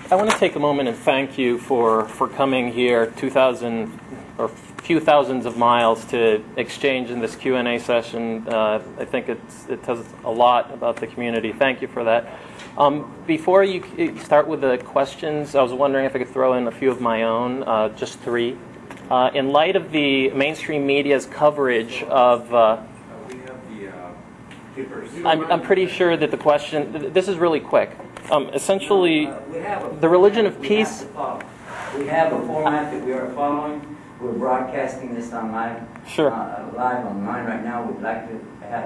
I want to take a moment and thank you for coming here 2,000 or a few thousands of miles to exchange in this Q&A session. I think it tells a lot about the community. Thank you for that. Before you start with the questions, I was wondering if I could throw in a few of my own, just three. In light of the mainstream media's coverage of... I'm pretty sure that the question... This is really quick. Essentially, the religion of peace... We have a format that we are following. We're broadcasting this on live online right now. We'd like to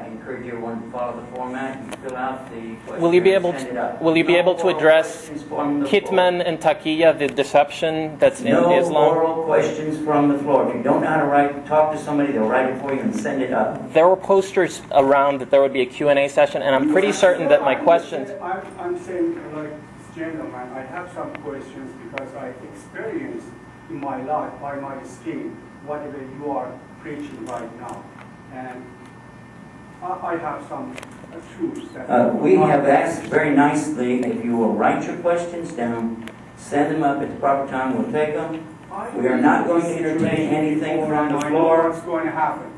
encourage everyone to follow the format and fill out the questions. Will you be able to address kitman and taqiyya, the deception that's in Islam? No oral questions from the floor. If you don't know how to talk to somebody, they'll write it for you and send it up. There were posters around that there would be a Q&A session, and I'm pretty certain that my questions... I'm saying, like, gentlemen, I have some questions because I experienced in my life, by my skin, whatever you are preaching right now. And I have some truths that... we have asked very nicely if you will write your questions down, send them up at the proper time, we'll take them. We are not going to entertain anything from the floor. What's going to happen?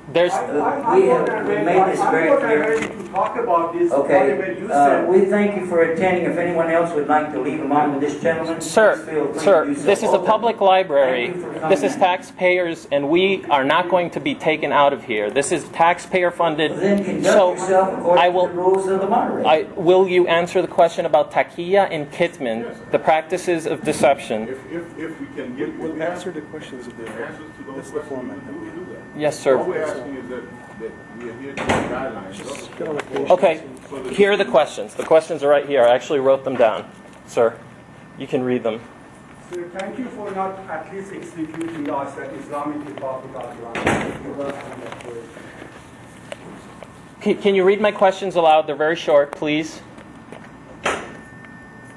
We made this very clear. To talk about this, okay, we thank you for attending. If anyone else would like to leave along with this gentleman, Sir, this is a public library. This is taxpayers, and we are not going to be taken out of here. This is taxpayer funded. Well, then conduct yourself according to the rules of the moderator. Will you answer the question about taqiyya and kitman, the practices of deception? If we can get... We'll answer the questions of the answers to those. That's the format that we do. Yes, sir. All we're asking is that we adhere to the guidelines. Okay, here are the questions. The questions are right here. I actually wrote them down. Sir, you can read them. Sir, thank you for not at least executing us at Islamic Republic of Iran. Can you read my questions aloud? They're very short, please.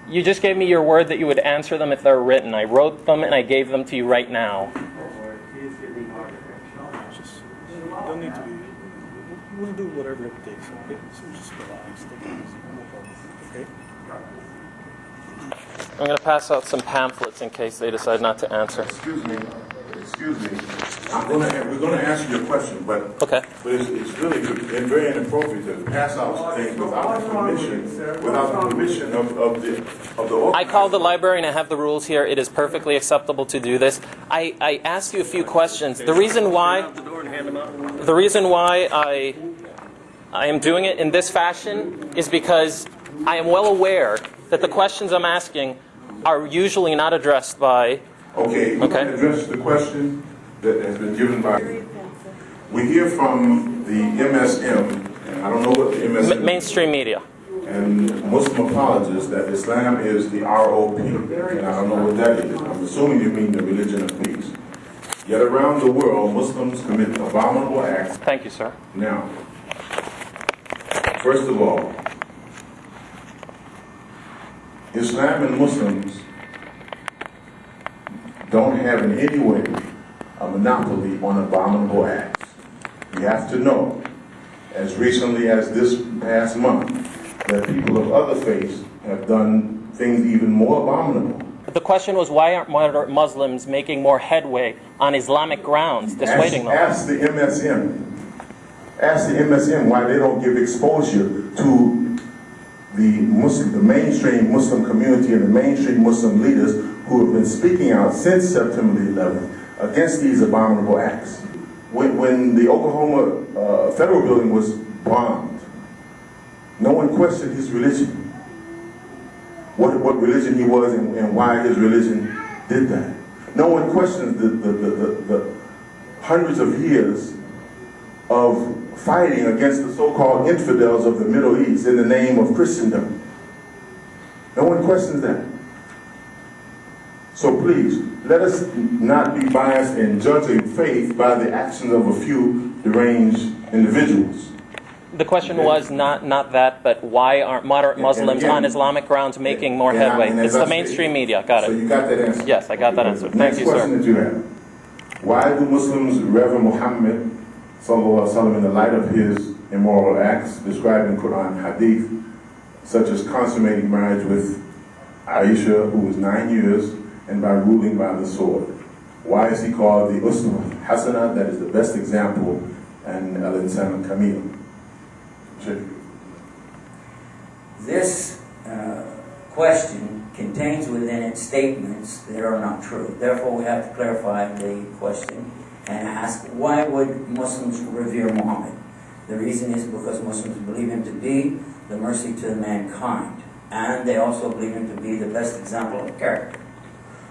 You just gave me your word that you would answer them if they're written. I wrote them and I gave them to you right now. Don't need to be. We'll do whatever it takes. Okay, so just relax. Take it easy. No problem. Okay. I'm going to pass out some pamphlets in case they decide not to answer. Excuse me. We're going to answer your question, but okay. But it's really very inappropriate to pass out things without the permission of the. I called the library and I have the rules here. It is perfectly acceptable to do this. I asked you a few questions. The reason why I am doing it in this fashion is because I am well aware that the questions I'm asking are usually not addressed by... Okay, you can address the question that has been given by... We hear from the MSM, and I don't know what the MSM is. Mainstream media. And Muslim apologists that Islam is the ROP, and I don't know what that is. I'm assuming you mean the religion of peace. Yet around the world, Muslims commit abominable acts. Thank you, sir. Now, first of all, Islam and Muslims don't have in any way a monopoly on abominable acts. You have to know, as recently as this past month, that people of other faiths have done things even more abominable. But the question was, why aren't moderate Muslims making more headway on Islamic grounds, dissuading them? Ask the MSM. Ask the MSM why they don't give exposure to the mainstream Muslim community and the mainstream Muslim leaders who have been speaking out since September the 11th against these abominable acts. When the Oklahoma federal building was bombed, no one questioned his religion, what religion he was and why his religion did that. No one questions the hundreds of years of fighting against the so-called infidels of the Middle East in the name of Christendom. No one questions that. So please, let us not be biased and judge a faith by the actions of a few deranged individuals. The question was not that, but why aren't moderate Muslims on Islamic grounds making more headway? It's the mainstream media. Got it. So you got that answer? Yes, I got that answer. Thank you, sir. Next question that you have. Why do Muslims rever Muhammad sallallahu alaihi wasallam in the light of his immoral acts described in Quran Hadith, such as consummating marriage with Aisha, who was 9 years, and by ruling by the sword. Why is he called the Uswa Hasana? That is the best example, and Al-Insan Kamil. This question contains within it statements that are not true. Therefore, we have to clarify the question and ask, why would Muslims revere Muhammad? The reason is because Muslims believe him to be the mercy to mankind, and they also believe him to be the best example of character.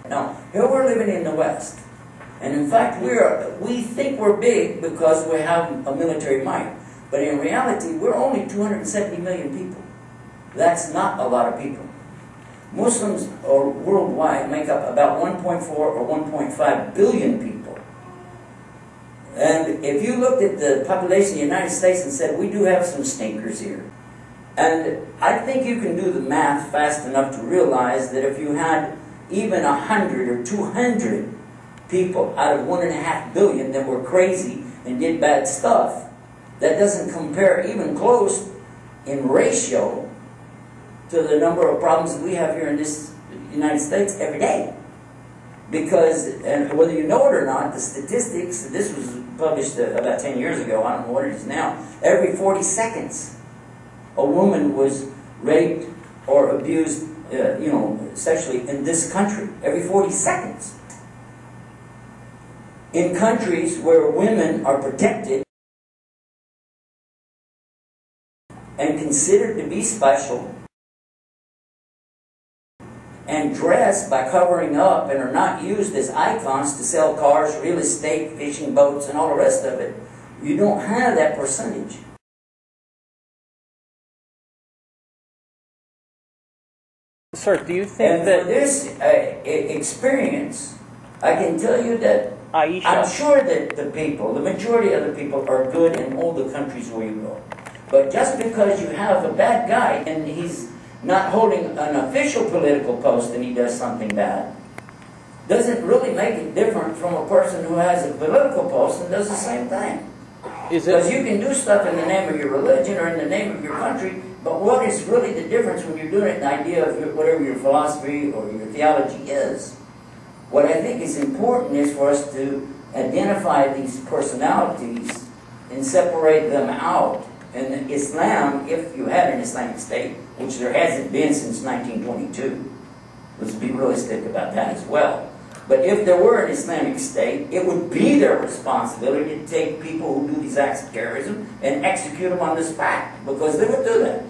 Now, here we're living in the West, and in fact, we think we're big because we have a military might, but in reality, we're only 270 million people. That's not a lot of people. Muslims or worldwide make up about 1.4 or 1.5 billion people. And if you looked at the population of the United States and said, we do have some stinkers here. And I think you can do the math fast enough to realize that if you had even 100 or 200 people out of 1.5 billion that were crazy and did bad stuff, that doesn't compare even close in ratio to the number of problems that we have here in this United States every day. Because, and whether you know it or not, the statistics, this was published about 10 years ago, I don't know what it is now, every 40 seconds a woman was raped or abused, sexually in this country. Every 40 seconds. In countries where women are protected and considered to be special, and dressed by covering up and are not used as icons to sell cars, real estate, fishing boats, and all the rest of it, you don't have that percentage. Sir, do you think that... for this experience, I can tell you that Aisha, I'm sure that the people, the majority of the people, are good in all the countries where you go. But just because you have a bad guy and he's not holding an official political post and he does something bad, doesn't really make it different from a person who has a political post and does the same thing. Because you can do stuff in the name of your religion or in the name of your country, but what is really the difference when you're doing it in the idea of whatever your philosophy or your theology is? What I think is important is for us to identify these personalities and separate them out. And Islam, if you had an Islamic State, which there hasn't been since 1922, let's be realistic about that as well. But if there were an Islamic State, it would be their responsibility to take people who do these acts of terrorism and execute them on the spot, because they would do that.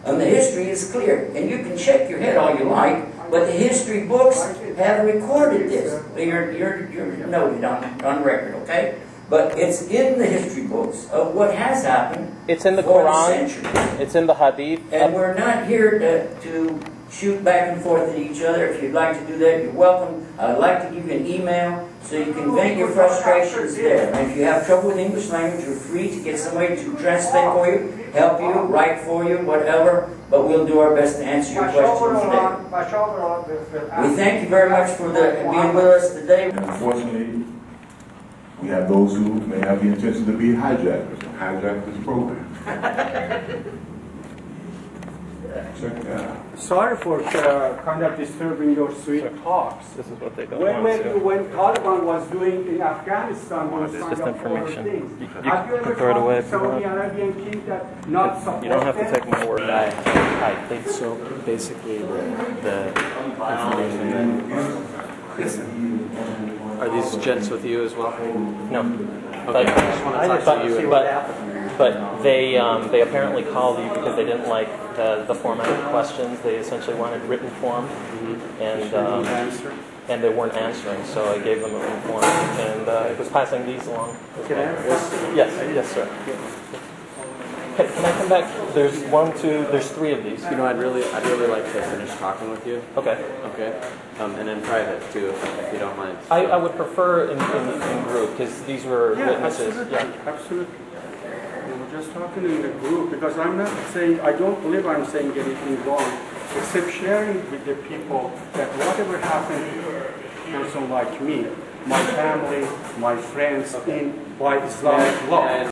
And the history is clear. And you can shake your head all you like, but the history books have recorded this. You're noted on record, okay? But it's in the history books of what has happened. It's in the Quran. It's in the Hadith. And we're not here to shoot back and forth at each other. If you'd like to do that, you're welcome. I'd like to give you an email so you can vent your frustrations there. And if you have trouble with English language, you're free to get somebody to translate for you, help you, write for you, whatever. But we'll do our best to answer your questions today. We thank you very much for being with us today. Unfortunately, we have those who may have the intention to be hijackers and hijack this program. Sorry for kind of disturbing your sweet talks. This is what they don't want to. When Taliban was doing in Afghanistan, those it's kind just of information. things. You can throw it away if you want. Saudi Arabian king that not support You don't have to take my word. Hi, please. So basically, the information that are these gents with you as well? No. Okay. I just want to talk to you. But they apparently called you because they didn't like the format of the questions. They essentially wanted written form, and they weren't answering. So I gave them a written form, and it was passing these along. Can I ask? Yes, sir. Can I come back? There's there's 3 of these. You know, I'd really like to finish talking with you. Okay. Okay. And in private too, if you don't mind. I would prefer in group because these were witnesses. Absolutely. Absolutely. We're just talking in the group because I'm not saying, I don't believe I'm saying anything wrong, except sharing with the people that whatever happened to a person like me, my family, my friends, by Islamic law.